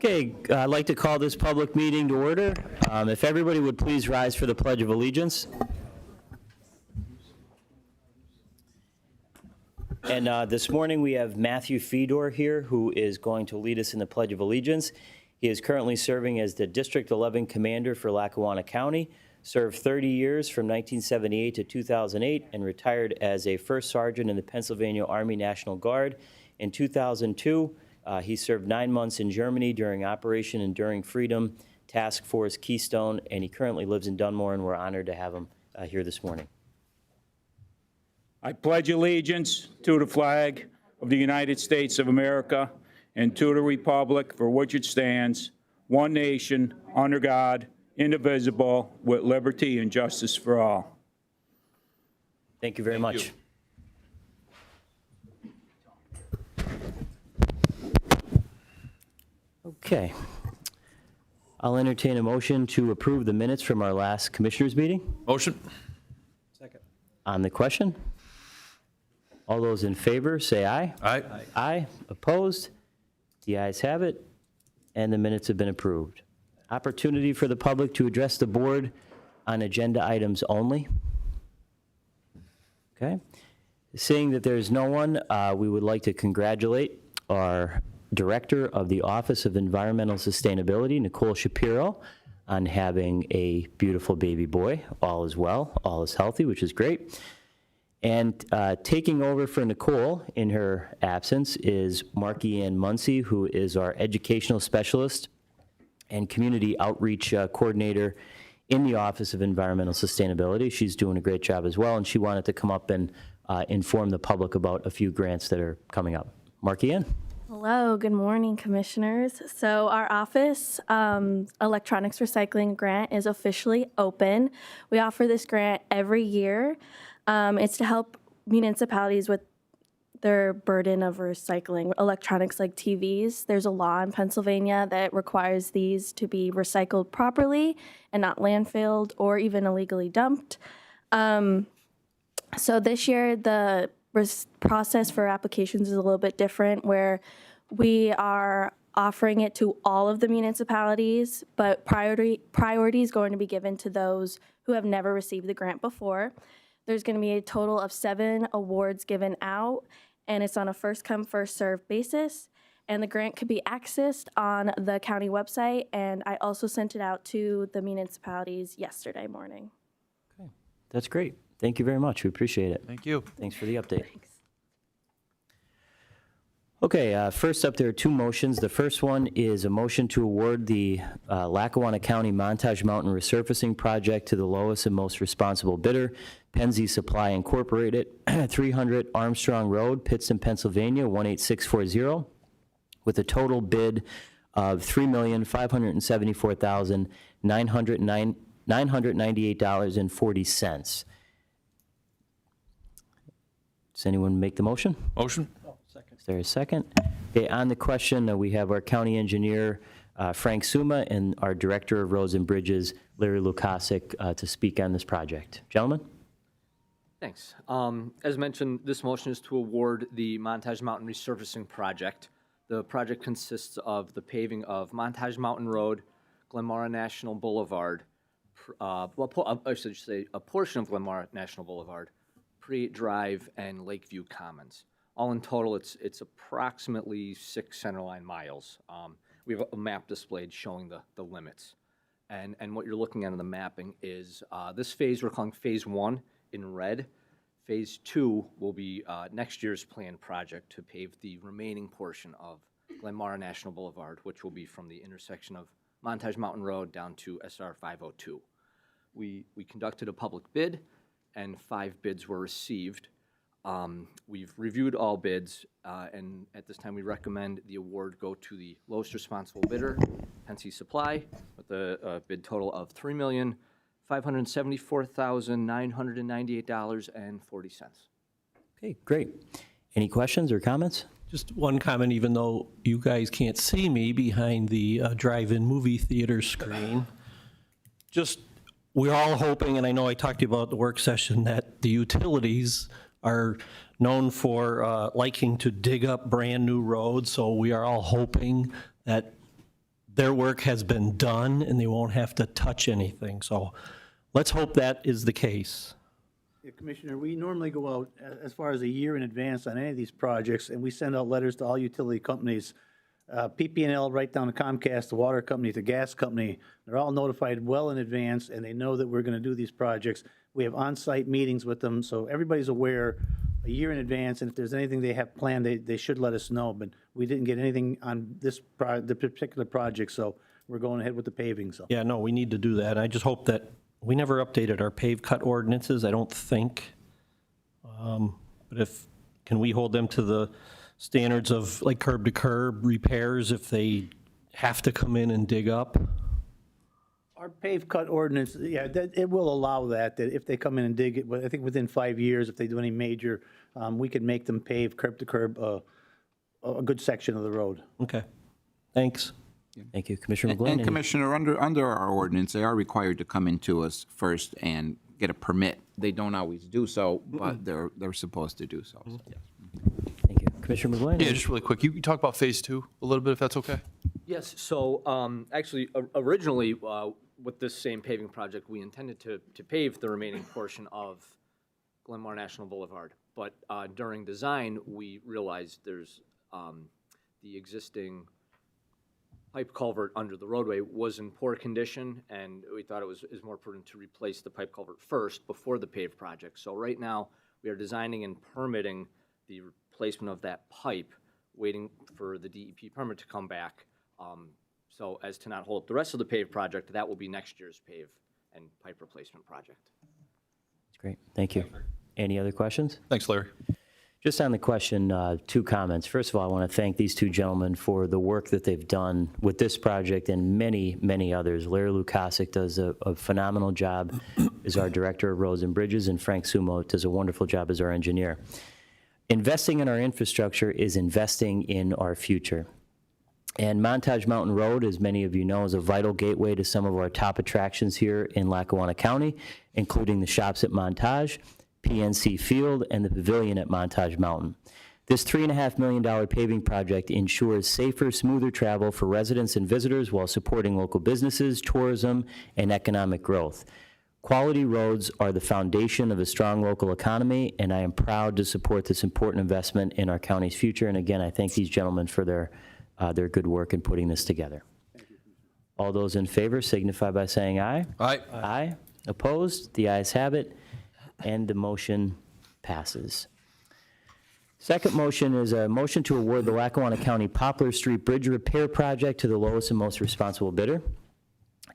Okay, I'd like to call this public meeting to order. If everybody would please rise for the Pledge of Allegiance. And this morning we have Matthew Fedor here, who is going to lead us in the Pledge of Allegiance. He is currently serving as the District 11 Commander for Lackawanna County, served 30 years from 1978 to 2008, and retired as a First Sergeant in the Pennsylvania Army National Guard. In 2002, he served 9 months in Germany during Operation Enduring Freedom, Task Force Keystone, and he currently lives in Dunmore, and we're honored to have him here this morning. I pledge allegiance to the flag of the United States of America and to the republic for which it stands, one nation, under God, indivisible, with liberty and justice for all. Thank you very much. Okay. I'll entertain a motion to approve the minutes from our last commissioners meeting. Motion. Second. On the question? All those in favor, say aye. Aye. Aye. Opposed? The ayes have it, and the minutes have been approved. Opportunity for the public to address the board on agenda items only. Okay. Seeing that there's no one, we would like to congratulate our Director of the Office of Environmental Sustainability, Nicole Shapiro, on having a beautiful baby boy. All is well, all is healthy, which is great. And taking over for Nicole in her absence is Marky Ann Muncy, who is our educational specialist and community outreach coordinator in the Office of Environmental Sustainability. She's doing a great job as well, and she wanted to come up and inform the public about a few grants that are coming up. Marky Ann. Hello, good morning, commissioners. So our office electronics recycling grant is officially open. We offer this grant every year. It's to help municipalities with their burden of recycling electronics like TVs. There's a law in Pennsylvania that requires these to be recycled properly and not landfilled or even illegally dumped. So this year, the process for applications is a little bit different, where we are offering it to all of the municipalities, but priority is going to be given to those who have never received the grant before. There's going to be a total of 7 awards given out, and it's on a first-come, first-served basis. And the grant could be accessed on the county website, and I also sent it out to the municipalities yesterday morning. Okay, that's great. Thank you very much. We appreciate it. Thank you. Thanks for the update. Thanks. Okay, first up, there are 2 motions. The first one is a motion to award the Lackawanna County Montage Mountain Resurfacing Project to the lowest and most responsible bidder, Penzi Supply Incorporated, 300 Armstrong Road, Pittston, Pennsylvania, 18640, with a total bid of $3,574,998.40. Does anyone make the motion? Motion. Is there a second? Okay, on the question, we have our county engineer, Frank Suma, and our director of roads and bridges, Larry Lukasik, to speak on this project. Gentlemen? Thanks. As mentioned, this motion is to award the Montage Mountain Resurfacing Project. The project consists of the paving of Montage Mountain Road, Glenmora National Boulevard, I should say a portion of Glenmora National Boulevard, Preet Drive, and Lakeview Commons. All in total, it's approximately 6 centerline miles. We have a map displayed showing the limits. And what you're looking at in the mapping is this phase we're calling Phase 1 in red. Phase 2 will be next year's planned project to pave the remaining portion of Glenmora National Boulevard, which will be from the intersection of Montage Mountain Road down to SR 502. We conducted a public bid, and 5 bids were received. We've reviewed all bids, and at this time we recommend the award go to the lowest responsible bidder, Penzi Supply, with a bid total of $3,574,998.40. Okay, great. Any questions or comments? Just one comment, even though you guys can't see me behind the drive-in movie theater screen. Just, we're all hoping, and I know I talked to you about the work session, that the utilities are known for liking to dig up brand-new roads, so we are all hoping that their work has been done and they won't have to touch anything. So let's hope that is the case. Yeah, Commissioner, we normally go out as far as a year in advance on any of these projects, and we send out letters to all utility companies, PP&L right down to Comcast, the water company, the gas company. They're all notified well in advance, and they know that we're going to do these projects. We have on-site meetings with them, so everybody's aware a year in advance, and if there's anything they have planned, they should let us know. But we didn't get anything on the particular project, so we're going ahead with the paving, so. Yeah, no, we need to do that. I just hope that, we never updated our pave cut ordinances, I don't think. But can we hold them to the standards of like curb to curb repairs if they have to come in and dig up? Our pave cut ordinance, yeah, it will allow that if they come in and dig it, but I think within 5 years, if they do any major, we could make them pave curb to curb a good section of the road. Okay, thanks. Thank you. Commissioner McGloin? And any- Commissioner, under our ordinance, they are required to come into us first and get a permit. They don't always do so, but they're supposed to do so. Thank you. Commissioner McGloin? Yeah, just really quick. You talk about phase 2 a little bit, if that's okay? Yes, so actually, originally, with this same paving project, we intended to pave the remaining portion of Glenmore National Boulevard. But during design, we realized there's the existing pipe culvert under the roadway was in poor condition, and we thought it was more prudent to replace the pipe culvert first before the paved project. So right now, we are designing and permitting the replacement of that pipe, waiting for the DEP permit to come back. So as to not hold up the rest of the paved project, that will be next year's pave and pipe replacement project. That's great. Thank you. Any other questions? Thanks, Larry. Just on the question, 2 comments. First of all, I want to thank these 2 gentlemen for the work that they've done with this project and many, many others. Larry Lukasic does a phenomenal job as our Director of Roads and Bridges, and Frank Sumo does a wonderful job as our engineer. Investing in our infrastructure is investing in our future. And Montage Mountain Road, as many of you know, is a vital gateway to some of our top attractions here in Lackawanna County, including the shops at Montage, PNC Field, and the pavilion at Montage Mountain. This $3.5 million paving project ensures safer, smoother travel for residents and visitors while supporting local businesses, tourism, and economic growth. Quality roads are the foundation of a strong local economy, and I am proud to support this important investment in our county's future. And again, I thank these gentlemen for their good work in putting this together. All those in favor signify by saying aye. Aye. Aye. Opposed? The ayes have it, and the motion passes. Second motion is a motion to award the Lackawanna County Poplar Street Bridge Repair Project to the lowest and most responsible bidder.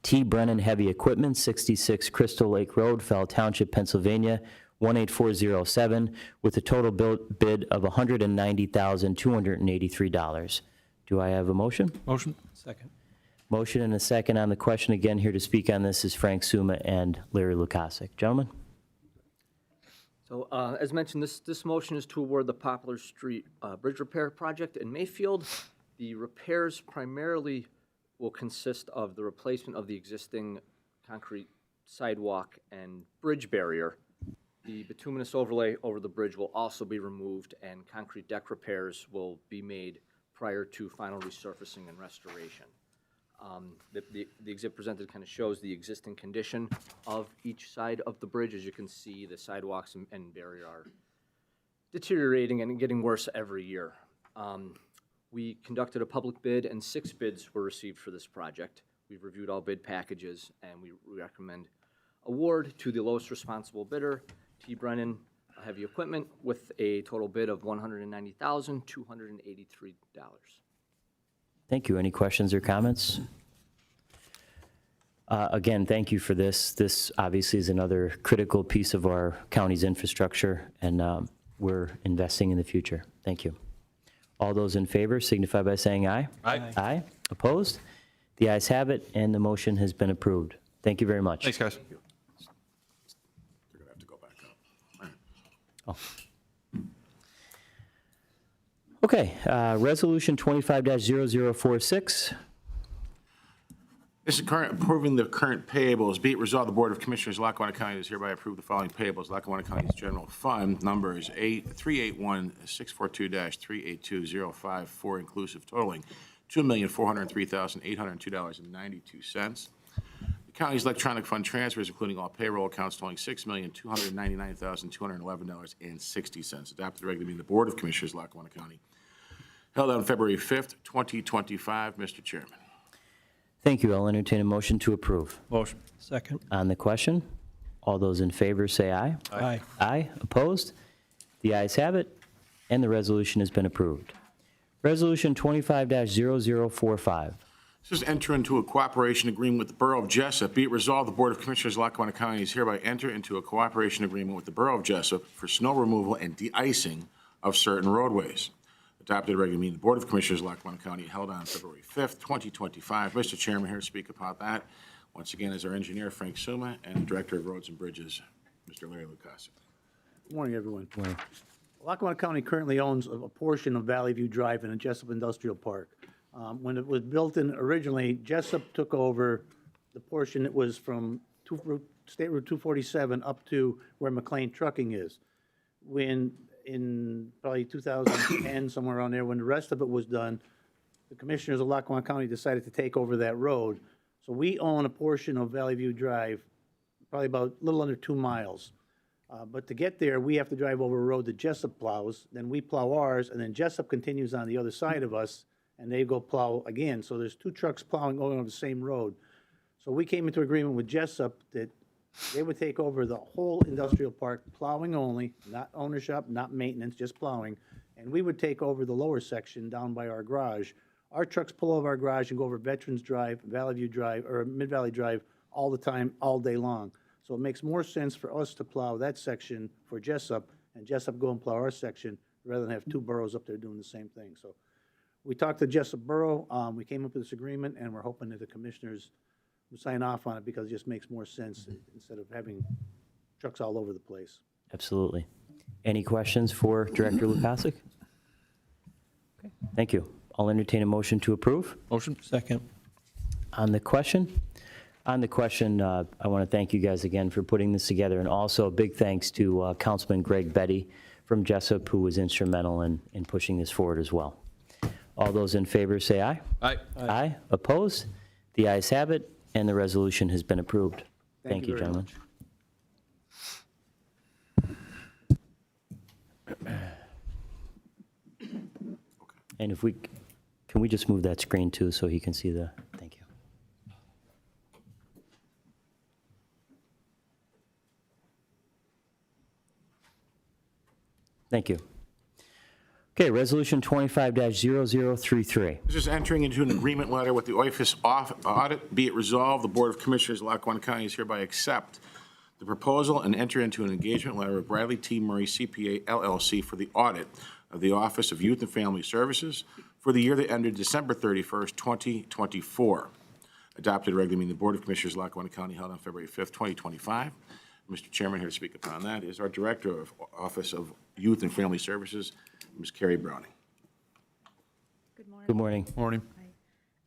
T. Brennan Heavy Equipment, 66 Crystal Lake Road, Fell Township, Pennsylvania, 18407, with a total bid of $190,283. Do I have a motion? Motion? Second. Motion and a second on the question. Again, here to speak on this is Frank Suma and Larry Lukasic. Gentlemen? So as mentioned, this motion is to award the Poplar Street Bridge Repair Project in Mayfield. The repairs primarily will consist of the replacement of the existing concrete sidewalk and bridge barrier. The bituminous overlay over the bridge will also be removed, and concrete deck repairs will be made prior to final resurfacing and restoration. The exhibit presented kind of shows the existing condition of each side of the bridge. As you can see, the sidewalks and barrier are deteriorating and getting worse every year. We conducted a public bid, and 6 bids were received for this project. We've reviewed all bid packages, and we recommend award to the lowest responsible bidder, T. Brennan Heavy Equipment, with a total bid of $190,283. Thank you. Any questions or comments? Again, thank you for this. This obviously is another critical piece of our county's infrastructure, and we're investing in the future. Thank you. All those in favor signify by saying aye. Aye. Aye. Opposed? The ayes have it, and the motion has been approved. Thank you very much. Thanks, guys. They're gonna have to go back up. Okay, Resolution 25-0046. This is approving the current payables. Be it resolved, the Board of Commissioners of Lackawanna County does hereby approve the following payables. Lackawanna County's General Fund, number is 381-642-38205, inclusive, totaling $2,403,802.92. The county's electronic fund transfers, including all payroll accounts, totaling $6,299,211.60. Adopted regular meeting of the Board of Commissioners, Lackawanna County, held on February 5th, 2025. Mr. Chairman. Thank you. I'll entertain a motion to approve. Motion. Second. On the question, all those in favor say aye. Aye. Aye. Opposed? The ayes have it, and the resolution has been approved. Resolution 25-0045. This is enter into a cooperation agreement with the Borough of Jessup. Be it resolved, the Board of Commissioners, Lackawanna County is hereby enter into a cooperation agreement with the Borough of Jessup for snow removal and de-icing of certain roadways. Adopted regular meeting of the Board of Commissioners, Lackawanna County, held on February 5th, 2025. Mr. Chairman, here to speak about that, once again, is our engineer, Frank Suma, and the Director of Roads and Bridges, Mr. Larry Lukasik. Good morning, everyone. Lackawanna County currently owns a portion of Valley View Drive in the Jessup Industrial Park. When it was built in originally, Jessup took over the portion that was from State Route 247 up to where McGloin Trucking is. When in probably 2010, somewhere around there, when the rest of it was done, the commissioners of Lackawanna County decided to take over that road. So we own a portion of Valley View Drive, probably about a little under 2 miles. But to get there, we have to drive over a road that Jessup plows, then we plow ours, and then Jessup continues on the other side of us, and they go plow again. So there's 2 trucks plowing going on the same road. So we came into agreement with Jessup that they would take over the whole industrial park, plowing only, not ownership, not maintenance, just plowing. And we would take over the lower section down by our garage. Our trucks pull over our garage and go over Veterans Drive, Valley View Drive, or Mid-Valley Drive all the time, all day long. So it makes more sense for us to plow that section for Jessup, and Jessup go and plow our section, rather than have 2 boroughs up there doing the same thing. So we talked to Jessup Borough, we came up with this agreement, and we're hoping that the commissioners will sign off on it, because it just makes more sense instead of having trucks all over the place. Absolutely. Any questions for Director Lukasik? Okay, thank you. I'll entertain a motion to approve. Motion. Second. On the question, I want to thank you guys again for putting this together, and also a big thanks to Councilman Greg Betty from Jessup, who was instrumental in pushing this forward as well. All those in favor say aye. Aye. Aye. Opposed? The ayes have it, and the resolution has been approved. Thank you, very gentlemen. And if can we just move that screen too, so he can see the, thank you. Thank you. Okay, Resolution 25-0033. This is entering into an agreement letter with the Office Audit. Be it resolved, the Board of Commissioners of Lackawanna County is hereby accept the proposal and enter into an engagement letter with Bradley T. Murray CPA LLC for the audit of the Office of Youth and Family Services for the year that ended December 31st, 2024. Adopted regular meeting of the Board of Commissioners of Lackawanna County, held on February 5th, 2025. Mr. Chairman, here to speak upon that is our Director of Office of Youth and Family Services, Ms. Carrie Browning. Good morning. Good morning. Morning.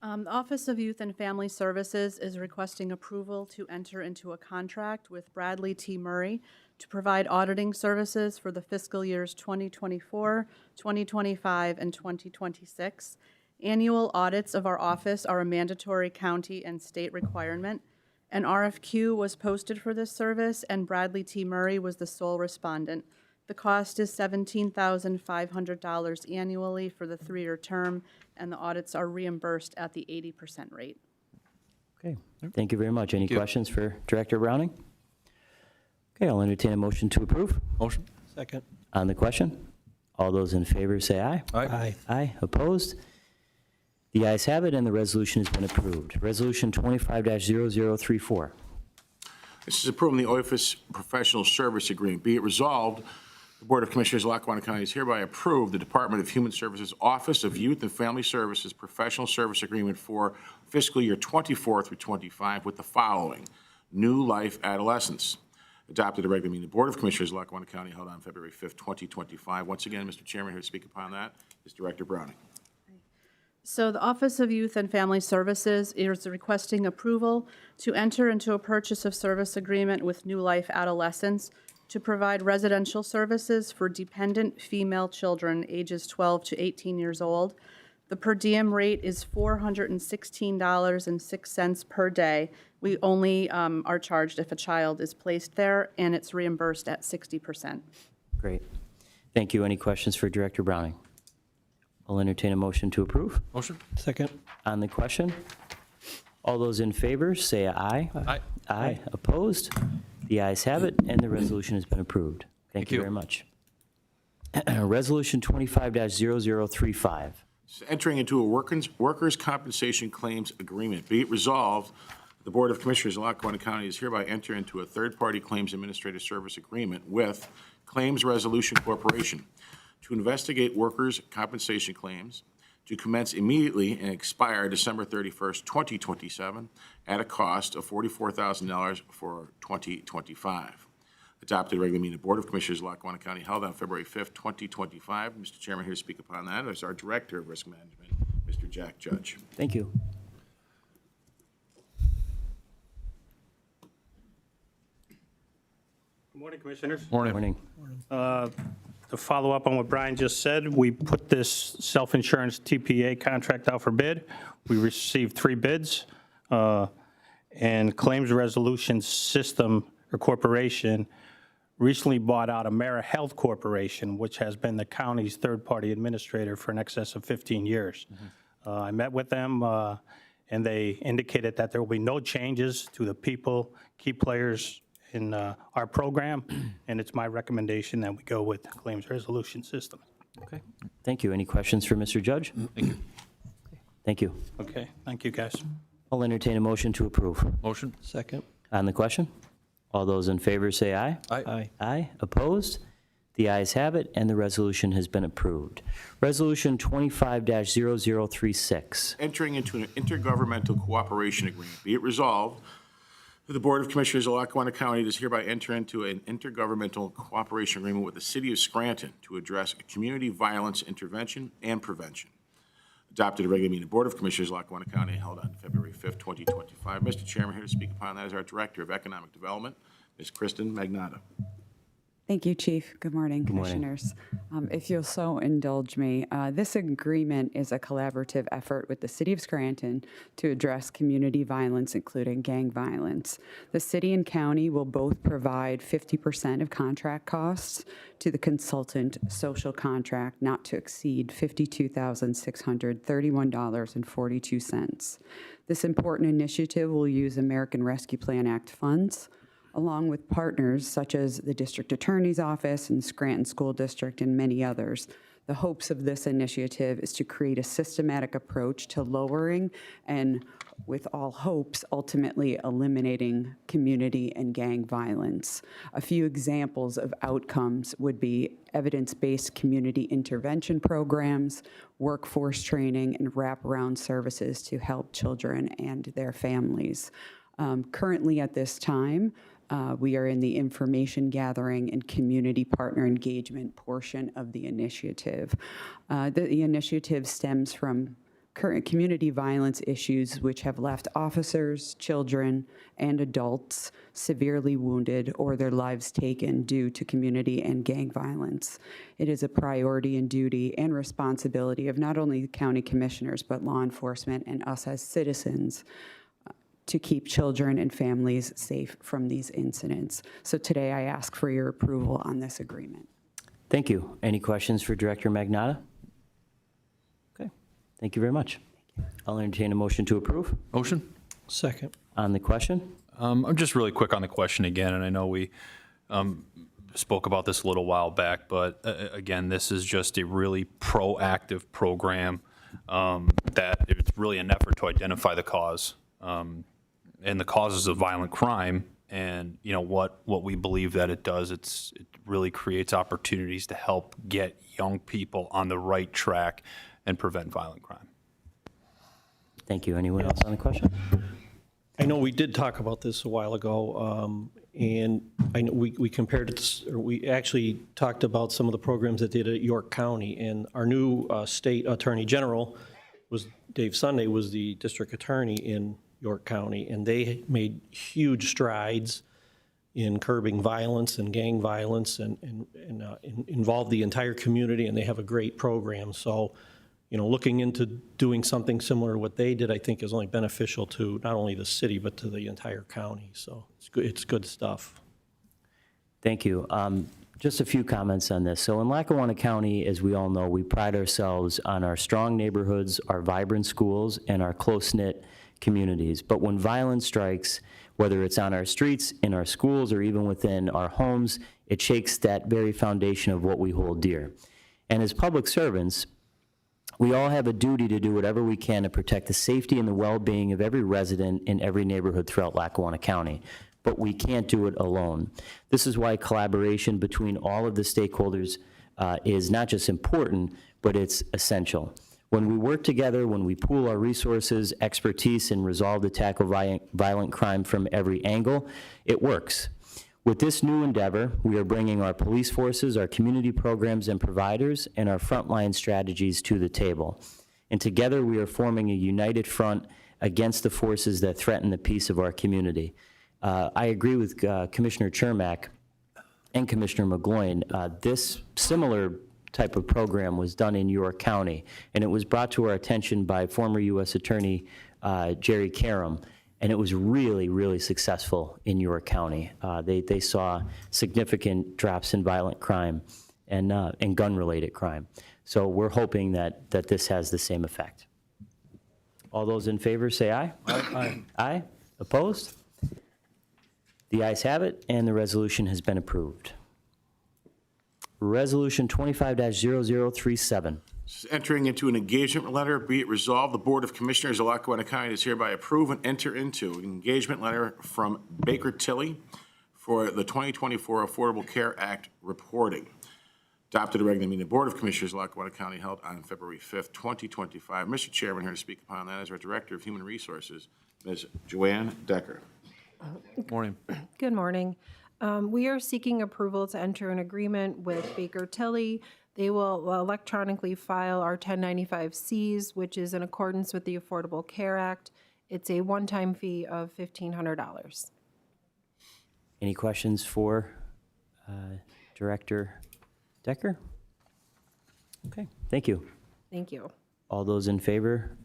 The Office of Youth and Family Services is requesting approval to enter into a contract with Bradley T. Murray to provide auditing services for the fiscal years 2024, 2025, and 2026. Annual audits of our office are a mandatory county and state requirement. An RFQ was posted for this service, and Bradley T. Murray was the sole respondent. The cost is $17,500 annually for the 3-year term, and the audits are reimbursed at the 80% rate. Okay, thank you very much. Any questions for Director Browning? Okay, I'll entertain a motion to approve. Motion. Second. On the question, all those in favor say aye. Aye. Aye. Opposed? The ayes have it, and the resolution has been approved. Resolution 25-0034. This is approving the Office Professional Service Agreement. Be it resolved, the Board of Commissioners of Lackawanna County is hereby approved the Department of Human Services Office of Youth and Family Services Professional Service Agreement for fiscal year 24 through 25 with the following: New Life Adolescents. Adopted a regular meeting of the Board of Commissioners of Lackawanna County, held on February 5th, 2025. Once again, Mr. Chairman, here to speak upon that is Director Browning. So the Office of Youth and Family Services is requesting approval to enter into a purchase of service agreement with New Life Adolescents to provide residential services for dependent female children ages 12 to 18 years old. The per diem rate is $416.06 per day. We only are charged if a child is placed there, and it's reimbursed at 60%. Great. Thank you. Any questions for Director Browning? I'll entertain a motion to approve. Motion? Second. On the question, all those in favor, say aye. Aye. Aye. Opposed? The ayes have it, and the resolution has been approved. Thank you you. very much. Resolution 25-0035. Entering into a workers' compensation claims agreement. Be it resolved, the Board of Commissioners of Lackawanna County is hereby enter into a third-party claims administrative service agreement with Claims Resolution Corporation to investigate workers' compensation claims to commence immediately and expire December 31st, 2027, at a cost of $44,000 for 2025. Adopted regular meeting of the Board of Commissioners of Lackawanna County held on February 5th, 2025. Mr. Chairman, here to speak upon that is our Director of Risk Management, Mr. Jack Judge. Thank you. Good morning, Commissioners. Morning. To follow up on what Brian just said, we put this self-insurance TPA contract out for bid. We received 3 bids, and Claims Resolution System or Corporation recently bought out AmeriHealth Corporation, which has been the county's third-party administrator for in excess of 15 years. I met with them, and they indicated that there will be no changes to the people, key players in our program, and it's my recommendation that we go with the Claims Resolution System. Okay. Thank you. Any questions for Mr. Judge? Thank you. Thank you. Okay, thank you, guys. I'll entertain a motion to approve. Motion? Second. On the question, all those in favor say aye. Aye. Aye. Opposed? The ayes have it, and the resolution has been approved. Resolution 25-0036. Entering into an intergovernmental cooperation agreement. Be it resolved that the Board of Commissioners of Lackawanna County does hereby enter into an intergovernmental cooperation agreement with the City of Scranton to address community violence intervention and prevention. Adopted a regular meeting of the Board of Commissioners of Lackawanna County held on February 5th, 2025. Mr. Chairman, here to speak upon that is our Director of Economic Development, Ms. Kristen Magnato. Thank you, Chief. Good morning, Commissioners. If you'll so indulge me, this agreement is a collaborative effort with the City of Scranton to address community violence, including gang violence. The city and county will both provide 50% of contract costs to the consultant social contract not to exceed $52,631.42. This important initiative will use American Rescue Plan Act funds, along with partners such as the District Attorney's Office and Scranton School District and many others. The hopes of this initiative is to create a systematic approach to lowering and, with all hopes, ultimately eliminating community and gang violence. A few examples of outcomes would be evidence-based community intervention programs, workforce training, and wraparound services to help children and their families. Currently at this time, we are in the information gathering and community partner engagement portion of the initiative. The initiative stems from current community violence issues which have left officers, children, and adults severely wounded or their lives taken due to community and gang violence. It is a priority and duty and responsibility of not only the county commissioners, but law enforcement and us as citizens to keep children and families safe from these incidents. So today I ask for your approval on this agreement. Thank you. Any questions for Director Magnato? Okay. Thank you very much. I'll entertain a motion to approve. Motion? Second. On the question, I'm just really quick on the question again, and I know we spoke about this a little while back, but again, this is just a really proactive program that it's really an effort to identify the cause and the causes of violent crime, and you know what we believe that it does. It really creates opportunities to help get young people on the right track and prevent violent crime. thank you. Anyone else on the question? I know we did talk about this a while ago, and I know we compared it, or we actually talked about some of the programs that did at York County, and our new state attorney general was Dave Sunday, was the district attorney in York County, and they made huge strides in curbing violence and gang violence and involved the entire community, and they have a great program. So, looking into doing something similar to what they did, I think is only beneficial to not only the city, but to the entire county. So it's good stuff. Thank you. Just a few comments on this. So in Lackawanna County, as we all know, we pride ourselves on our strong neighborhoods, our vibrant schools, and our close-knit communities. But when violence strikes, whether it's on our streets, in our schools, or even within our homes, it shakes that very foundation of what we hold dear. And as public servants, we all have a duty to do whatever we can to protect the safety and the well-being of every resident in every neighborhood throughout Lackawanna County. But we can't do it alone. This is why collaboration between all of the stakeholders is not just important, but it's essential. When we work together, when we pool our resources, expertise, and resolve to tackle violent crime from every angle, it works. With this new endeavor, we are bringing our police forces, our community programs and providers, and our frontline strategies to the table. And together, we are forming a united front against the forces that threaten the peace of our community. I agree with Commissioner Chermak and Commissioner McGloin. This similar type of program was done in York County, and it was brought to our attention by former U.S. Attorney Jerry Karam, and it was really, really successful in York County. They saw significant drops in violent crime and gun-related crime. So we're hoping that this has the same effect. All those in favor say aye. Aye. Aye. Opposed? The ayes have it, and the resolution has been approved. Resolution 25-0037. This is entering into an engagement letter. Be it resolved, the Board of Commissioners of Lackawanna County does hereby approve and enter into an engagement letter from Baker Tilly for the 2024 Affordable Care Act reporting. Adopted a regular meeting of the Board of Commissioners of Lackawanna County held on February 5th, 2025. Mr. Chairman, here to speak upon that is our Director of Human Resources, Ms. Joanne Decker. Morning. Good morning. We are seeking approval to enter an agreement with Baker Tilly. They will electronically file our 1095Cs, which is in accordance with the Affordable Care Act. It's a one-time fee of $1,500. Any questions for Director Decker? Okay, thank you. Thank you. All those in favor?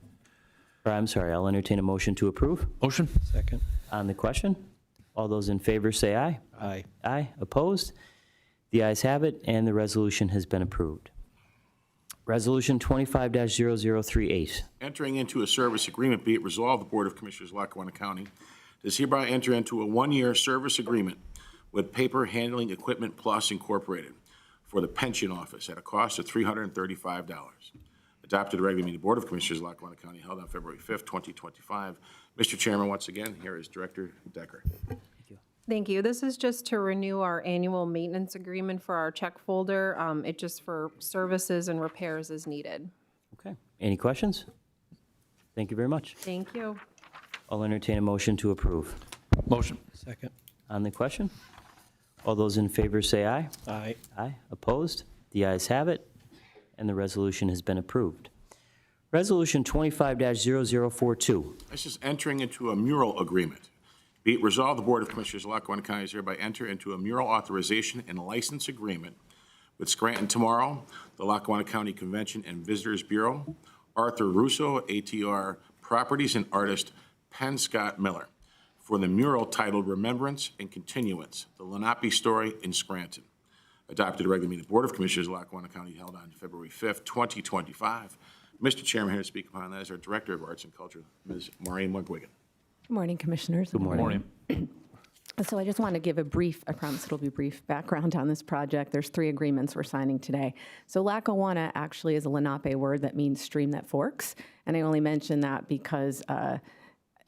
Or, I'm sorry, I'll entertain a motion to approve. Motion? Second. On the question, all those in favor say aye. Aye. Aye. Opposed? The ayes have it, and the resolution has been approved. Resolution 25-0038. Entering into a service agreement, be it resolved, the Board of Commissioners of Lackawanna County does hereby enter into a one-year service agreement with Paper Handling Equipment Plus Incorporated for the pension office at a cost of $335. Adopted a regular meeting of the Board of Commissioners of Lackawanna County held on February 5th, 2025. Mr. Chairman, once again, here is Director Decker. Thank you. This is just to renew our annual maintenance agreement for our check folder. It just for services and repairs as needed. Okay. Any questions? Thank you very much. Thank you. I'll entertain a motion to approve. Motion. Second. On the question, all those in favor say aye. Aye. Aye. Opposed? The ayes have it, and the resolution has been approved. Resolution 25-0042. This is entering into a mural agreement. Be it resolved, the Board of Commissioners of Lackawanna County is hereby enter into a mural authorization and license agreement with Scranton Tomorrow, the Lackawanna County Convention and Visitors Bureau, Arthur Russo, ATR Properties, and artist Penn Scott Miller for the mural titled Remembrance and Continuance, the Lenape Story in Scranton. Adopted a regular meeting of the Board of Commissioners of Lackawanna County held on February 5th, 2025. Mr. Chairman, here to speak upon that is our Director of Arts and Culture, Ms. Maureen McGloin. Good morning, Commissioners. Good morning. So I just want to give a brief, I promise it'll be brief, background on this project. There's 3 agreements we're signing today. So Lackawanna actually is a Lenape word that means stream that forks. And I only mention that because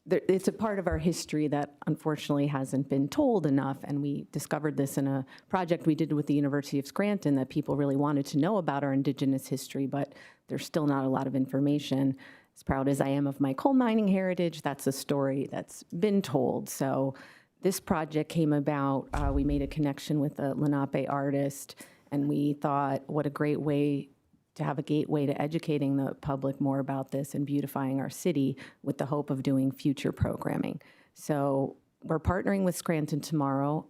it's a part of our history that unfortunately hasn't been told enough. And we discovered this in a project we did with the University of Scranton, that people really wanted to know about our Indigenous history, but there's still not a lot of information. As proud as I am of my coal mining heritage, that's a story that's been told. So this project came about, we made a connection with a Lenape artist, and we thought, what a great way to have a gateway to educating the public more about this and beautifying our city with the hope of doing future programming. So we're partnering with Scranton tomorrow,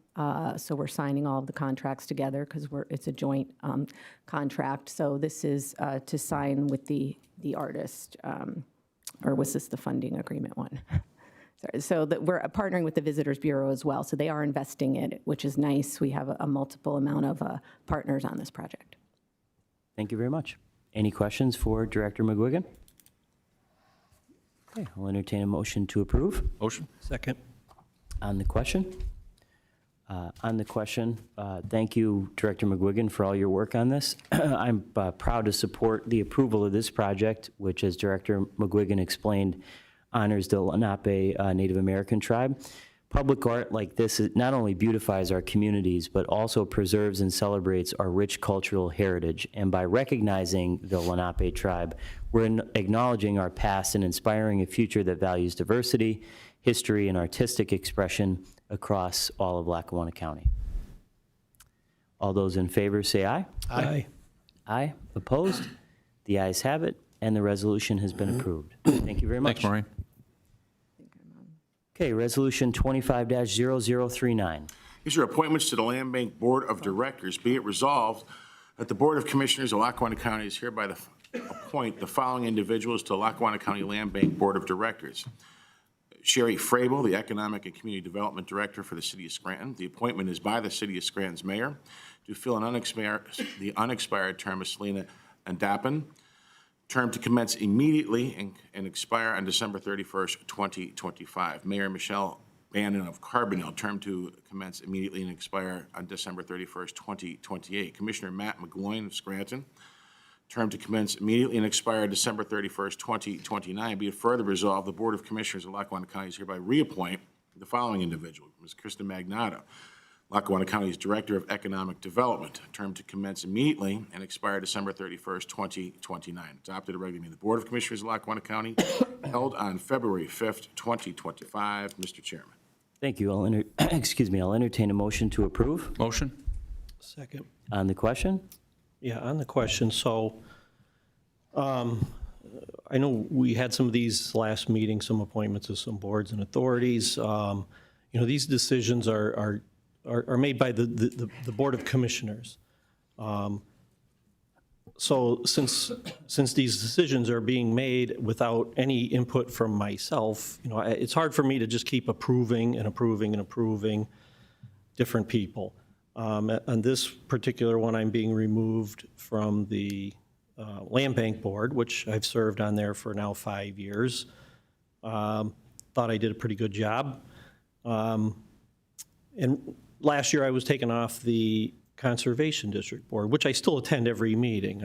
so we're signing all of the contracts together because it's a joint contract. So this is to sign with the artist, or was this the funding agreement one? Sorry, so that we're partnering with the Visitors Bureau as well. So they are investing in it, which is nice. We have a multiple amount of partners on this project. Thank you very much. Any questions for Director McGuigan? Okay, I'll entertain a motion to approve. Motion? Second. On the question? Thank you, Director McGuigan, for all your work on this. I'm proud to support the approval of this project, which, as Director McGuigan explained, honors the Lenape Native American tribe. Public art like this not only beautifies our communities, but also preserves and celebrates our rich cultural heritage. And by recognizing the Lenape tribe, we're acknowledging our past and inspiring a future that values diversity, history, and artistic expression across all of Lackawanna County. All those in favor say aye. Aye. Aye. Opposed? The ayes have it, and the resolution has been approved. Thank you very much. Thanks, Maureen. Okay, Resolution 25-0039. These are appointments to the Land Bank Board of Directors. Be it resolved that the Board of Commissioners of Lackawanna County is hereby appoint the following individuals to Lackawanna County Land Bank Board of Directors. Sherry Frable, the Economic and Community Development Director for the City of Scranton. The appointment is by the City of Scranton's mayor to fill the unexpired term of Selena Andapin, term to commence immediately and expire on December 31st, 2025. Mayor Michelle Bannon of Carbondale, term to commence immediately and expire on December 31st, 2028. Commissioner Matt McGloin of Scranton, term to commence immediately and expire December 31st, 2029. Be it further resolved, the Board of Commissioners of Lackawanna County is hereby reappoint the following individual: Ms. Kristen Magnato, Lackawanna County's Director of Economic Development, term to commence immediately and expire December 31st, 2029. Adopted a regular meeting of the Board of Commissioners of Lackawanna County held on February 5th, 2025. Mr. Chairman. Thank you. I'll entertain a motion to approve. Motion? Second. On the question? Yeah, on the question, so I know we had some of these last meeting, some appointments of some boards and authorities. These decisions are made by the Board of Commissioners. So since these decisions are being made without any input from myself, it's hard for me to just keep approving and approving and approving different people. On this particular one, I'm being removed from the Land Bank Board, which I've served on there for now 5 years. Thought I did a pretty good job. And last year, I was taken off the Conservation District Board, which I still attend every meeting.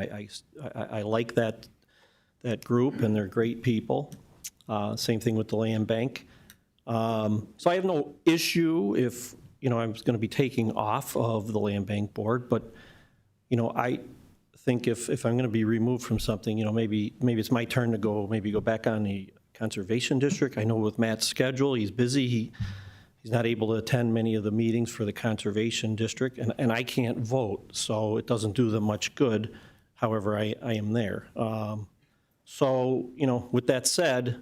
I like that group, and they're great people. Same thing with the Land Bank. So I have no issue if I was going to be taking off of the Land Bank Board, but I think if I'm going to be removed from something, maybe it's my turn to go back on the Conservation District. I know with Matt's schedule, he's busy. He's not able to attend many of the meetings for the Conservation District, and I can't vote, so it doesn't do them much good. However, I am there. So, with that said,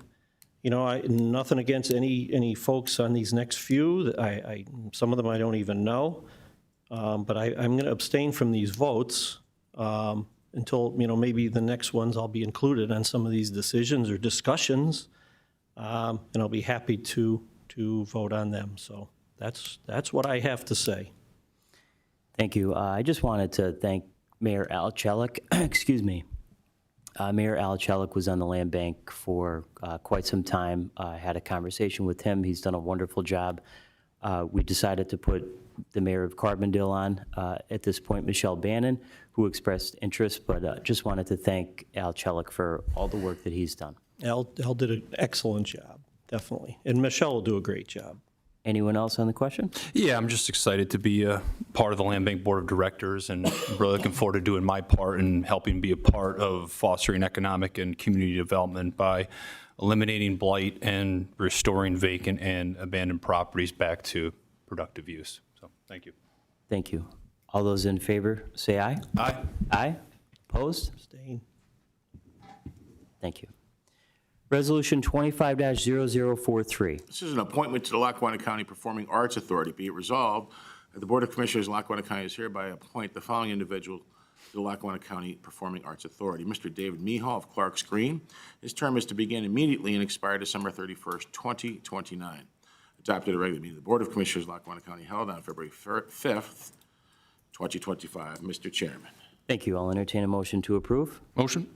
nothing against any folks on these next few. Some of them I don't even know, but I'm going to abstain from these votes until maybe the next ones I'll be included on some of these decisions or discussions, and I'll be happy to vote on them. So that's what I have to say. Thank you. I just wanted to thank Mayor Alchelik. Excuse me. Mayor Alchelik was on the Land Bank for quite some time. I had a conversation with him. He's done a wonderful job. We decided to put the mayor of Carbondale on at this point, Michelle Bannon, who expressed interest, but just wanted to thank Alchelik for all the work that he's done. Al did an excellent job, definitely. And Michelle will do a great job. Anyone else on the question? Yeah, I'm just excited to be a part of the Land Bank Board of Directors, and really looking forward to doing my part and helping be a part of fostering economic and community development by eliminating blight and restoring vacant and abandoned properties back to productive use. So, thank you. Thank you. All those in favor, say aye. Aye. Aye. Opposed? Abstain. Thank you. Resolution 25-0043. This is an appointment to the Lackawanna County Performing Arts Authority. Be it resolved that the Board of Commissioners of Lackawanna County is hereby appoint the following individual to the Lackawanna County Performing Arts Authority. Mr. David Mehall of Clark's Green. His term is to begin immediately and expire December 31st, 2029. Adopted at a regular meeting of the Board of Commissioners of Lackawanna County held on February 5th, 2025. Mr. Chairman. Thank you. I'll entertain a motion to approve. Motion?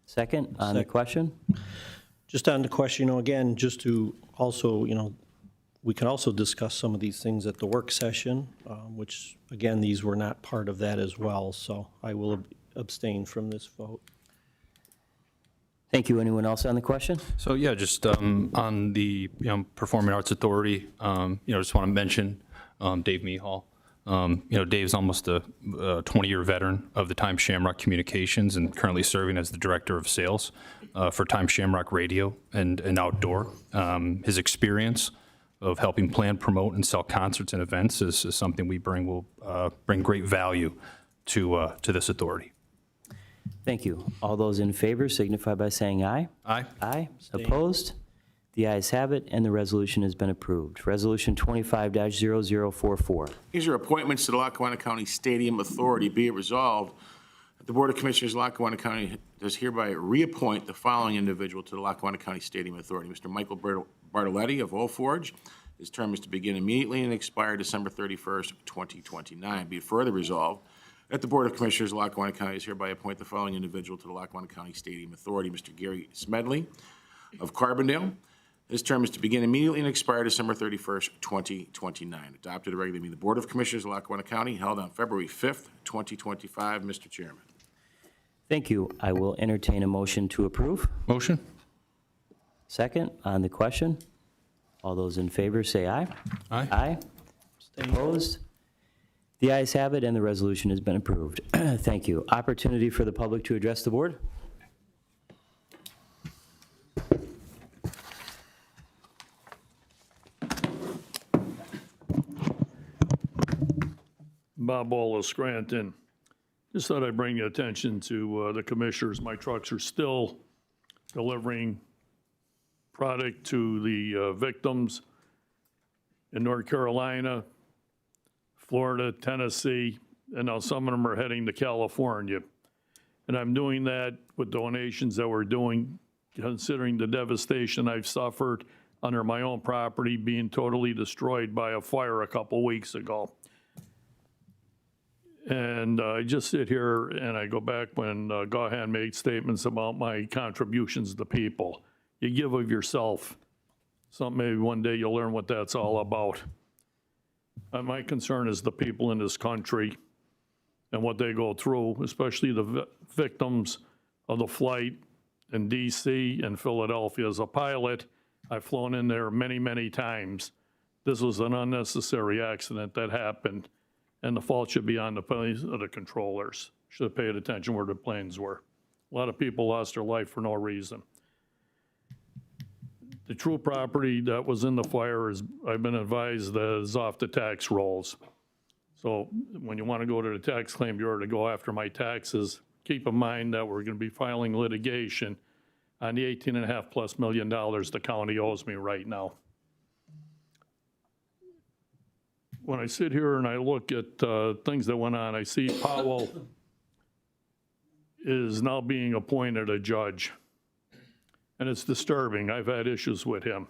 Second, on the question? Just on the question, again, just to also, we can also discuss some of these things at the work session, which, again, these were not part of that as well, so I will abstain from this vote. Thank you. Anyone else on the question? So yeah, just on the Performing Arts Authority, just want to mention Dave Mehall. Dave's almost a 20-year veteran of the Time Shamrock Communications and currently serving as the Director of Sales for Time Shamrock Radio and Outdoor. His experience of helping plan, promote, and sell concerts and events is something we will bring great value to this authority. Thank you. All those in favor signify by saying aye. Aye. Aye. Opposed? The ayes have it, and the resolution has been approved. Resolution 25-0044. These are appointments to the Lackawanna County Stadium Authority. Be it resolved that the Board of Commissioners of Lackawanna County does hereby reappoint the following individual to the Lackawanna County Stadium Authority. Mr. Michael Bartoletti of Old Forge. His term is to begin immediately and expire December 31st, 2029. Be it further resolved that the Board of Commissioners of Lackawanna County is hereby appoint the following individual to the Lackawanna County Stadium Authority. Mr. Gary Smedley of Carbondale. His term is to begin immediately and expire December 31st, 2029. Adopted at a regular meeting of the Board of Commissioners of Lackawanna County held on February 5th, 2025. Mr. Chairman. Thank you. I will entertain a motion to approve. Motion? Second, on the question. All those in favor say aye. Aye. Aye. Opposed? The ayes have it, and the resolution has been approved. Thank you. Opportunity for the public to address the board. Bob Wallace, Scranton. Just thought I'd bring your attention to the commissioners. My trucks are still delivering product to the victims in North Carolina, Florida, Tennessee, and now some of them are heading to California. And I'm doing that with donations that we're doing, considering the devastation I've suffered under my own property being totally destroyed by a fire a couple weeks ago. And I just sit here and I go back when Gaughan made statements about my contributions to people. You give of yourself. Maybe one day you'll learn what that's all about. My concern is the people in this country and what they go through, especially the victims of the flight in D.C. and Philadelphia. As a pilot, I've flown in there many, many times. This was an unnecessary accident that happened. And the fault should be on the planes or the controllers. Should have paid attention where the planes were. A lot of people lost their life for no reason. The true property that was in the fire is, I've been advised, is off the tax rolls. So when you want to go to the tax claim bureau to go after my taxes, keep in mind that we're going to be filing litigation on the $18.5+ million the county owes me right now. When I sit here and I look at things that went on, I see Powell is now being appointed a judge. And it's disturbing. I've had issues with him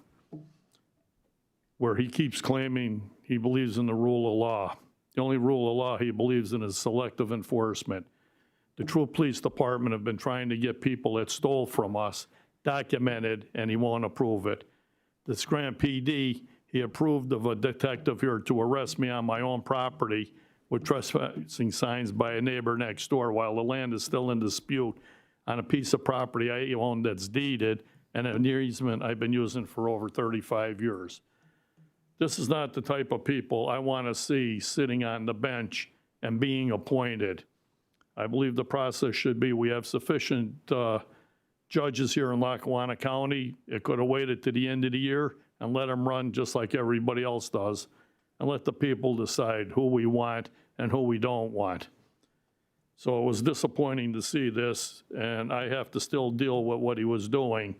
where he keeps claiming he believes in the rule of law. The only rule of law he believes in is selective enforcement. The True Police Department have been trying to get people that stole from us documented, and he won't approve it. The Scranton PD, he approved of a detective here to arrest me on my own property with trespassing signs by a neighbor next door while the land is still in dispute on a piece of property I own that's deeded and an easement I've been using for over 35 years. This is not the type of people I want to see sitting on the bench and being appointed. I believe the process should be we have sufficient judges here in Lackawanna County. It could have waited to the end of the year and let them run just like everybody else does, and let the people decide who we want and who we don't want. So it was disappointing to see this, and I have to still deal with what he was doing.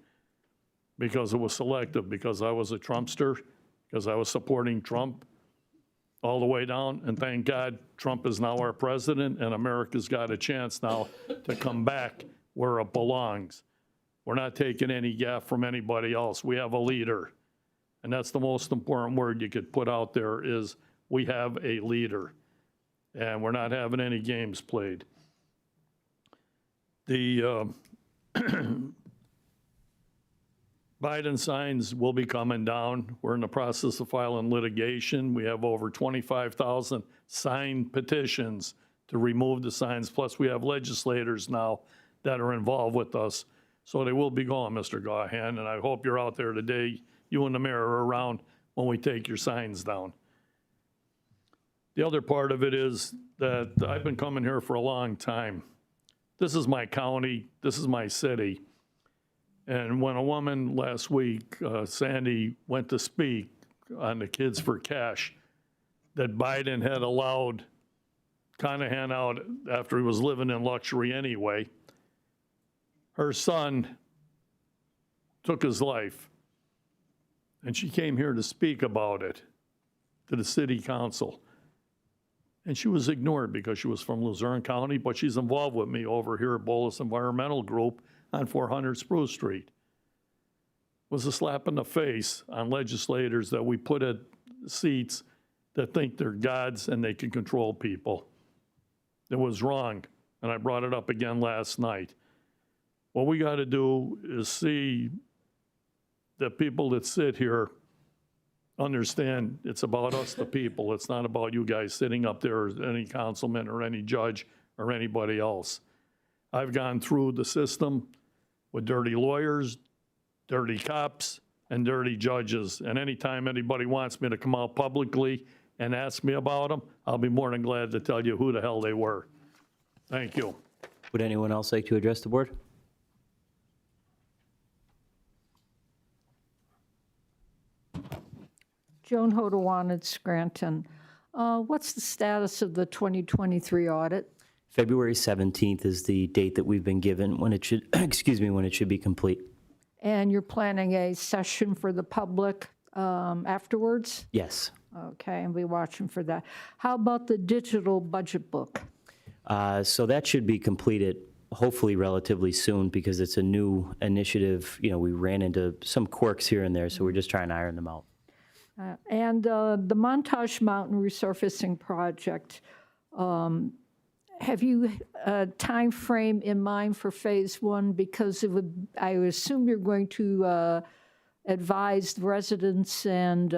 because it was selective, because I was a Trumpster, because I was supporting Trump all the way down. And thank God Trump is now our president, and America's got a chance now to come back where it belongs. We're not taking any gaff from anybody else. We have a leader. And that's the most important word you could put out there is we have a leader. And we're not having any games played. The Biden signs will be coming down. We're in the process of filing litigation. We have over 25,000 signed petitions to remove the signs. Plus, we have legislators now that are involved with us. So they will be gone, Mr. Gaughan, and I hope you're out there today, you and the mayor are around when we take your signs down. The other part of it is that I've been coming here for a long time. This is my county, this is my city. And when a woman last week, Sandy, went to speak on the Kids for Cash that Biden had allowed Conahan out after he was living in luxury anyway, her son took his life. And she came here to speak about it to the city council. And she was ignored because she was from Luzerne County, but she's involved with me over here at Bolus Environmental Group on 400 Spruce Street. It was a slap in the face on legislators that we put at seats that think they're gods and they can control people. It was wrong, and I brought it up again last night. What we got to do is see that people that sit here understand it's about us, the people. It's not about you guys sitting up there or any councilman or any judge or anybody else. I've gone through the system with dirty lawyers, dirty cops, and dirty judges. And anytime anybody wants me to come out publicly and ask me about them, I'll be more than glad to tell you who the hell they were. Thank you. Would anyone else like to address the board? Joan Hodawanit, Scranton. What's the status of the 2023 audit? February 17th is the date that we've been given when it should, excuse me, when it should be complete. And you're planning a session for the public afterwards? Yes. Okay, and we're watching for that. How about the digital budget book? So that should be completed hopefully relatively soon because it's a new initiative. You know, we ran into some quirks here and there, so we're just trying to iron them out. And the Montage Mountain resurfacing project, have you a time frame in mind for phase one? Because it would, I assume you're going to advise residents and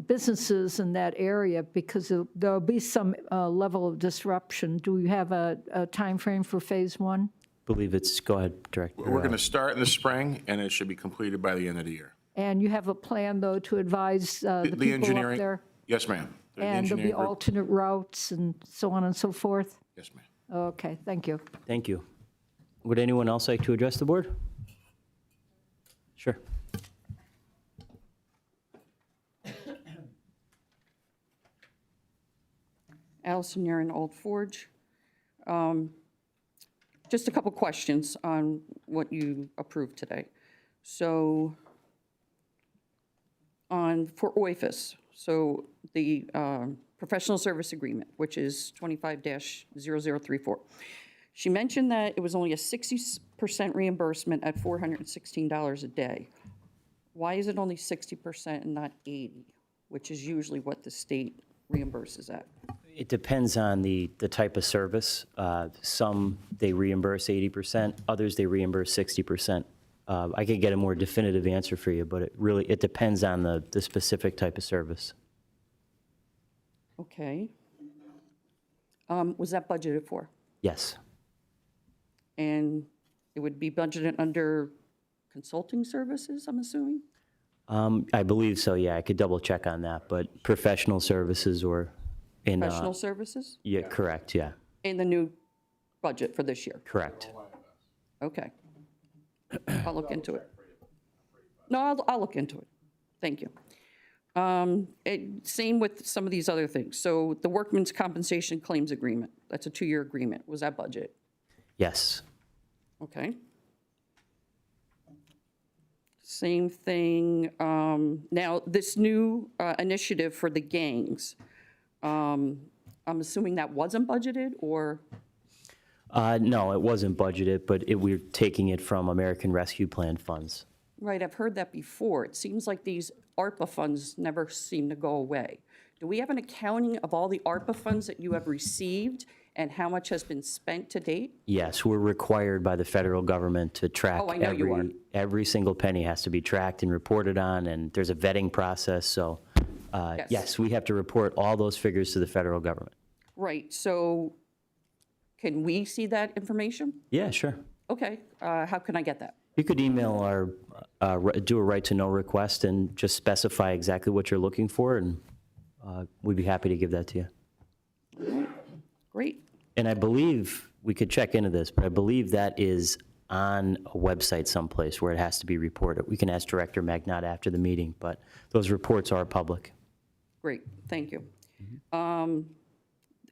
businesses in that area because there'll be some level of disruption. Do you have a time frame for phase one? Believe it's, go ahead, Director. We're going to start in the spring, and it should be completed by the end of the year. And you have a plan, though, to advise the people engineering, up there? yes, ma'am. The And there'll be engineering group- alternate routes and so on and so forth? Yes, ma'am. Okay, thank you. Thank you. Would anyone else like to address the board? Sure. Allison Urin, Old Forge. Just a couple questions on what you approved today. So for OIFAS, so the professional service agreement, which is 25-0034. She mentioned that it was only a 60% reimbursement at $416 a day. Why is it only 60% and not 80, which is usually what the state reimburses at? It depends on the type of service. Some, they reimburse 80%, others, they reimburse 60%. I could get a more definitive answer for you, but it depends on the specific type of service. Okay. Was that budgeted for? Yes. And it would be budgeted under consulting services, I'm assuming? I believe so, yeah. I could double check on that, but professional services or in... Professional services? Yeah, correct, yeah. In the new budget for this year? Correct. Okay. I'll look into it. No, I'll look into it. Thank you. Same with some of these other things. So the workman's compensation claims agreement, that's a 2-year agreement. Was that budget? Yes. Okay. Same thing. Now, this new initiative for the gangs, I'm assuming that wasn't budgeted, or? No, it wasn't budgeted, but we're taking it from American Rescue Plan funds. Right, I've heard that before. It seems like these ARPA funds never seem to go away. Do we have an accounting of all the ARPA funds that you have received and how much has been spent to date? Yes, we're required by the federal government to track Oh, I know you are. every single penny has to be tracked and reported on, and there's a vetting process, so yes, we have to report all those figures to the federal government. Right, so can we see that information? Yeah, sure. Okay, how can I get that? You could email our, do a right-to-know request and just specify exactly what you're looking for, and we'd be happy to give that to you. Great. And I believe, we could check into this, but I believe that is on a website someplace where it has to be reported. We can ask Director Magnot after the meeting, but those reports are public. Great, thank you.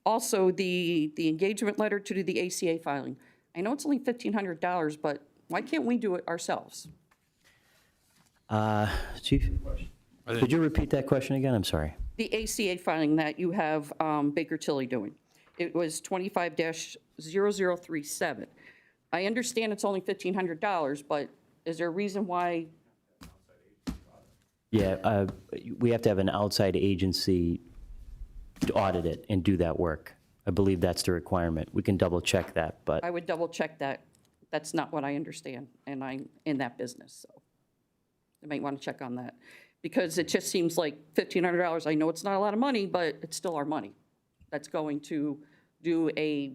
Also, the engagement letter to do the ACA filing. I know it's only $1,500, but why can't we do it ourselves? Chief, could you repeat that question again? I'm sorry. The ACA filing that you have Baker Tilly doing. It was 25-0037. I understand it's only $1,500, but is there a reason why? Yeah, we have to have an outside agency to audit it and do that work. I believe that's the requirement. We can double check that, but I would double check that. That's not what I understand, and I'm in that business, so I might want to check on that. Because it just seems like $1,500, I know it's not a lot of money, but it's still our money. That's going to do a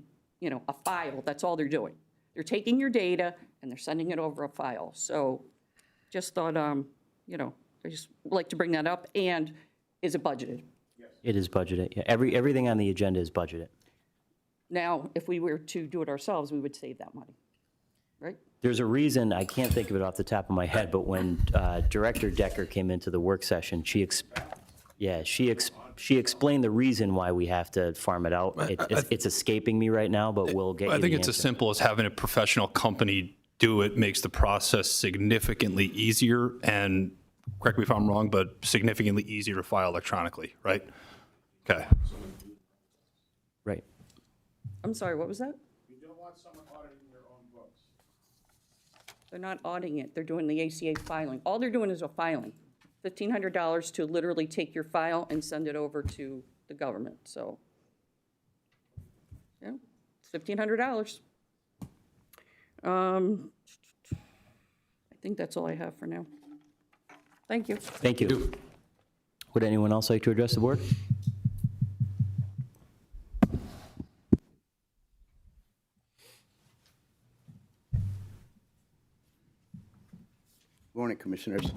file, that's all they're doing. They're taking your data and they're sending it over a file. So just thought, I just like to bring that up. And is it budgeted? it is budgeted. Yeah, everything on the agenda is budgeted. Now, if we were to do it ourselves, we would save that money, right? There's a reason, I can't think of it off the top of my head, but when Director Decker came into the work session, she explained the reason why we have to farm it out. It's escaping me right now, but we'll get you I think the it's as answer. simple as having a professional company do it makes the process significantly easier and, correct me if I'm wrong, but significantly easier to file electronically, right? Okay. Right. I'm sorry, what was that? You don't want someone auditing their own books. They're not auditing it, they're doing the ACA filing. All they're doing is a filing. $1,500 to literally take your file and send it over to the government, so. Yeah, it's $1,500. I think that's all I have for now. Thank you. Thank you. Would anyone else like to address the board? Morning, Commissioners.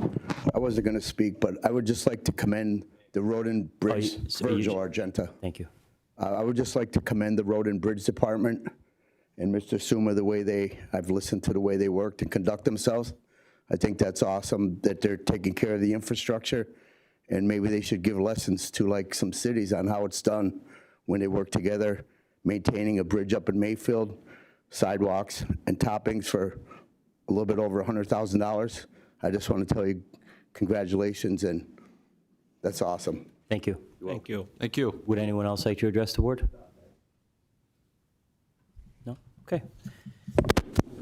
I wasn't going to speak, but I would just like to commend the Road and Bridge, Virgil Argenta. Thank you. I would just like to commend the Road and Bridge Department and Mr. Suma, I've listened to the way they work and conduct themselves. I think that's awesome that they're taking care of the infrastructure, and maybe they should give lessons to like some cities on how it's done when they work together, maintaining a bridge up in Mayfield, sidewalks and toppings for a little bit over $100,000. I just want to tell you congratulations, and that's awesome. Thank you. Thank you. Thank you. Would anyone else like to address the board? No? Okay.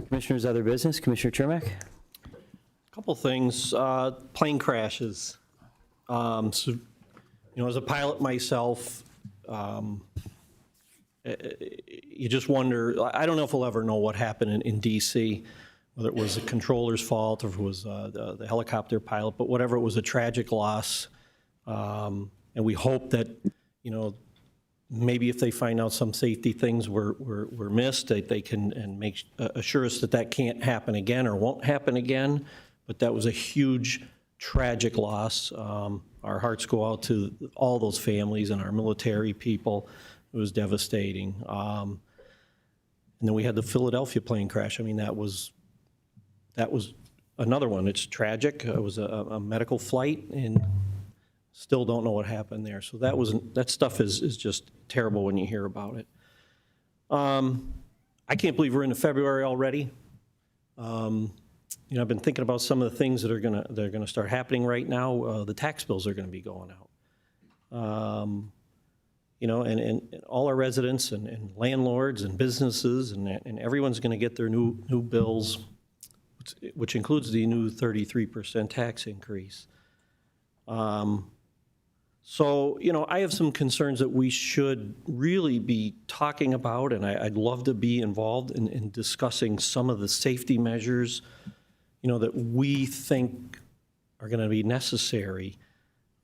Commissioners, other business? Commissioner Chermak? Couple things, plane crashes. So, as a pilot myself, you just wonder, I don't know if we'll ever know what happened in DC, whether it was the controller's fault or if it was the helicopter pilot, but whatever, it was a tragic loss. And we hope that, maybe if they find out some safety things were missed, that they can and assure us that that can't happen again or won't happen again. But that was a huge, tragic loss. Our hearts go out to all those families and our military people. It was devastating. And then we had the Philadelphia plane crash. I mean, that was another one. It's tragic. It was a medical flight, and still don't know what happened there. So that stuff is just terrible when you hear about it. I can't believe we're into February already. I've been thinking about some of the things that are gonna start happening right now. The tax bills are gonna be going out. And all our residents and landlords and businesses and everyone's gonna get their new bills, which includes the new 33% tax increase. So, I have some concerns that we should really be talking about, and I'd love to be involved in discussing some of the safety measures, that we think are going to be necessary.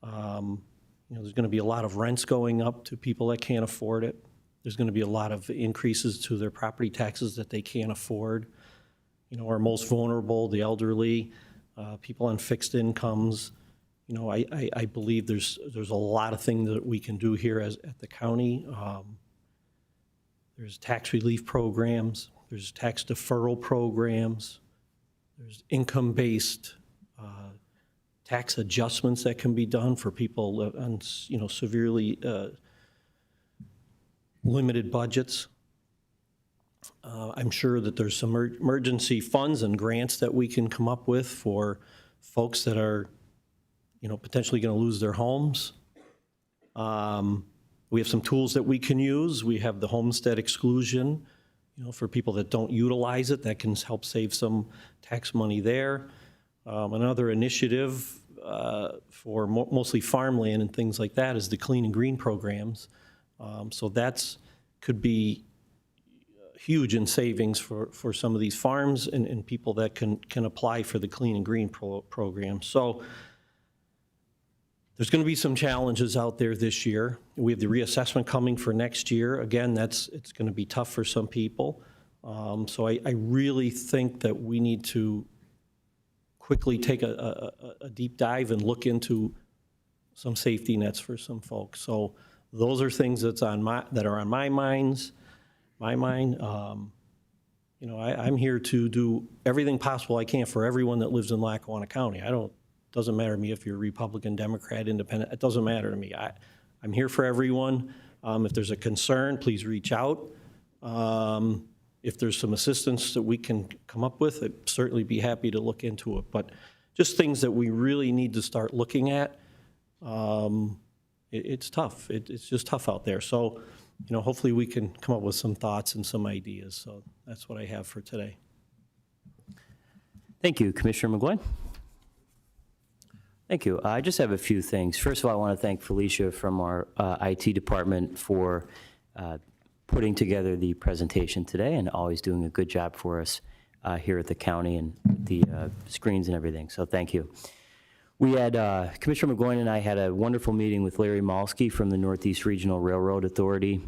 There's going to be a lot of rents going up to people that can't afford it. There's going to be a lot of increases to their property taxes that they can't afford. Our most vulnerable, the elderly, people on fixed incomes. I believe there's a lot of things that we can do here at the county. There's tax relief programs, there's tax deferral programs, there's income-based tax adjustments that can be done for people on severely limited budgets. I'm sure that there's some emergency funds and grants that we can come up with for folks that are potentially going to lose their homes. We have some tools that we can use. We have the homestead exclusion, for people that don't utilize it, that can help save some tax money there. Another initiative for mostly farmland and things like that is the clean and green programs. So that's could be huge in savings for some of these farms and people that can apply for the clean and green program. So there's going to be some challenges out there this year. We have the reassessment coming for next year. Again, it's going to be tough for some people. So I really think that we need to quickly take a deep dive and look into some safety nets for some folks. So those are things that are on my mind. I'm here to do everything possible I can for everyone that lives in Lackawanna County. Doesn't matter to me if you're Republican, Democrat, Independent. It doesn't matter to me. I'm here for everyone. If there's a concern, please reach out. If there's some assistance that we can come up with, I'd certainly be happy to look into it. But just things that we really need to start looking at. It's tough. It's just tough out there. So, hopefully we can come up with some thoughts and some ideas. So that's what I have for today. Thank you, Commissioner McGloin. Thank you. I just have a few things. First of all, I want to thank Felicia from our IT department for putting together the presentation today and always doing a good job for us here at the county and the screens and everything. So thank you. We had, Commissioner McGloin and I had a wonderful meeting with Larry Malsky from the Northeast Regional Railroad Authority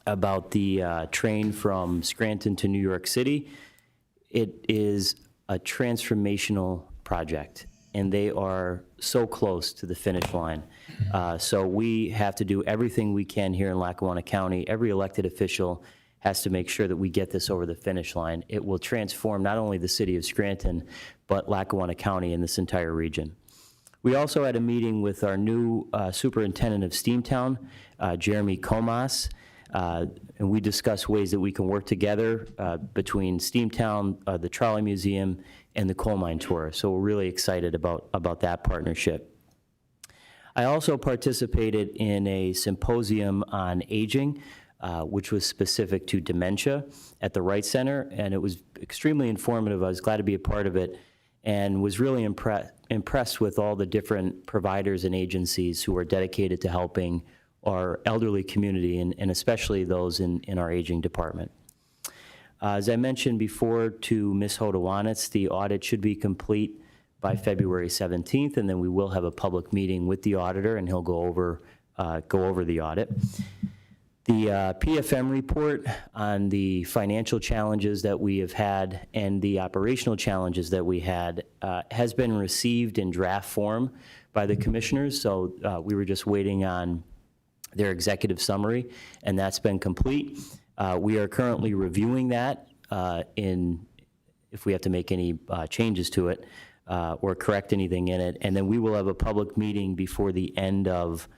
about the train from Scranton to New York City. It is a transformational project, and they are so close to the finish line. So we have to do everything we can here in Lackawanna County. Every elected official has to make sure that we get this over the finish line. It will transform not only the city of Scranton, but Lackawanna County and this entire region. We also had a meeting with our new superintendent of Steamtown, Jeremy Comas, and we discussed ways that we can work together between Steamtown, the Trolley Museum, and the coal mine tour. So we're really excited about that partnership. I also participated in a symposium on aging, which was specific to dementia at the Wright Center, and it was extremely informative. I was glad to be a part of it and was really impressed with all the different providers and agencies who are dedicated to helping our elderly community and especially those in our aging department. As I mentioned before to Ms. Hodowanitz, the audit should be complete by February 17th, and then we will have a public meeting with the auditor, and he'll go over the audit. The PFM report on the financial challenges that we have had and the operational challenges that we had has been received in draft form by the commissioners, so we were just waiting on their executive summary, and that's been complete. We are currently reviewing that if we have to make any changes to it or correct anything in it, and then we will have a public meeting before the end of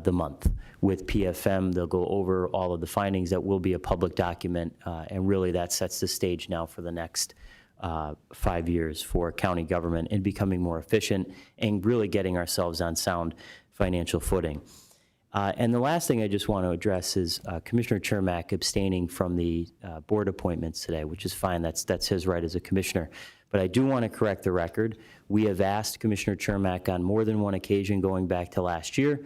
the month with PFM. They'll go over all of the findings. That will be a public document, and really that sets the stage now for the next 5 years for county government and becoming more efficient and really getting ourselves on sound financial footing. And the last thing I just want to address is Commissioner Chermak abstaining from the board appointments today, which is fine. That's his right as a commissioner. But I do want to correct the record. We have asked Commissioner Chermak on more than one occasion going back to last year,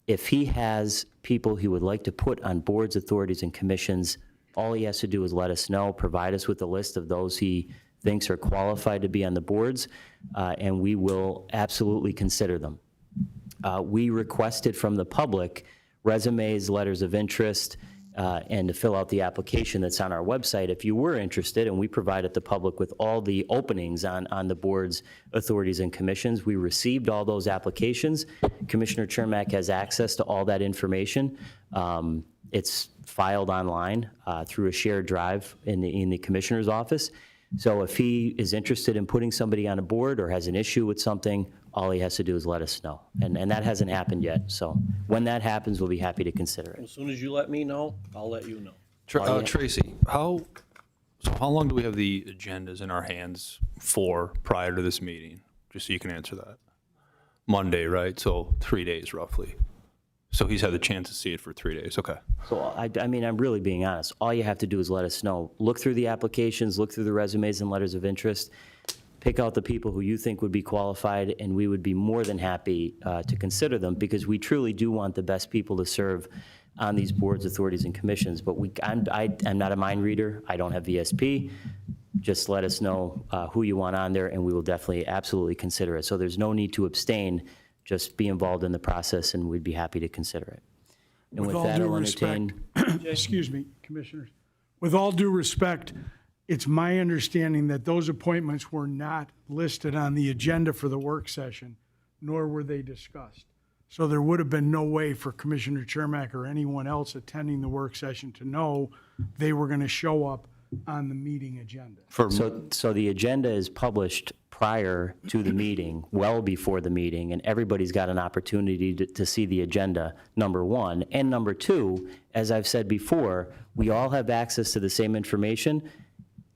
if he has people he would like to put on boards, authorities, and commissions, all he has to do is let us know, provide us with a list of those he thinks are qualified to be on the boards, and we will absolutely consider them. We requested from the public resumes, letters of interest, and to fill out the application that's on our website if you were interested, and we provided the public with all the openings on the boards, authorities, and commissions. We received all those applications. Commissioner Chermak has access to all that information. It's filed online through a shared drive in the commissioner's office. So if he is interested in putting somebody on a board or has an issue with something, all he has to do is let us know. And that hasn't happened yet. So when that happens, we'll be happy to consider it. As soon as you let me know, I'll let you know. Traci, how long do we have the agendas in our hands for prior to this meeting? Just so you can answer that. Monday, right? So 3 days roughly. So he's had the chance to see it for 3 days. Okay. So I mean, I'm really being honest. All you have to do is let us know. Look through the applications, look through the resumes and letters of interest, pick out the people who you think would be qualified, and we would be more than happy to consider them, because we truly do want the best people to serve on these boards, authorities, and commissions. But I'm not a mind reader. I don't have VSP. Just let us know who you want on there, and we will definitely, absolutely consider it. So there's no need to abstain. Just be involved in the process, and we'd be happy to consider it. And with that, I'll entertain. Excuse me, Commissioners. With all due respect, it's my understanding that those appointments were not listed on the agenda for the work session, nor were they discussed. So there would have been no way for Commissioner Chermak or anyone else attending the work session to know they were going to show up on the meeting agenda. So the agenda is published prior to the meeting, well before the meeting, and everybody's got an opportunity to see the agenda, number one. And number two, as I've said before, we all have access to the same information.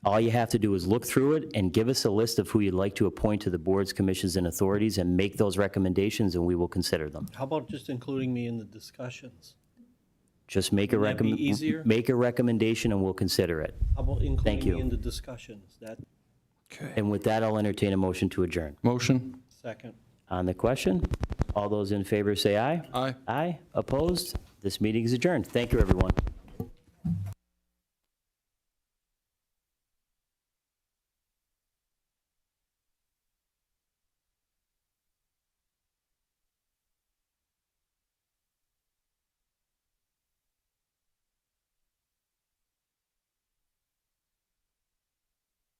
All you have to do is look through it and give us a list of who you'd like to appoint to the boards, commissions, and authorities, and make those recommendations, and we will consider them. How about just including me in the discussions? Just make a Wouldn't that be easier? make a recommendation, and we'll consider it. How about Thank including you. me in the discussions? That, And with that, I'll entertain a motion to adjourn. Motion. second. On the question, all those in favor say aye. Aye. Aye. Opposed? This meeting is adjourned. Thank you, everyone.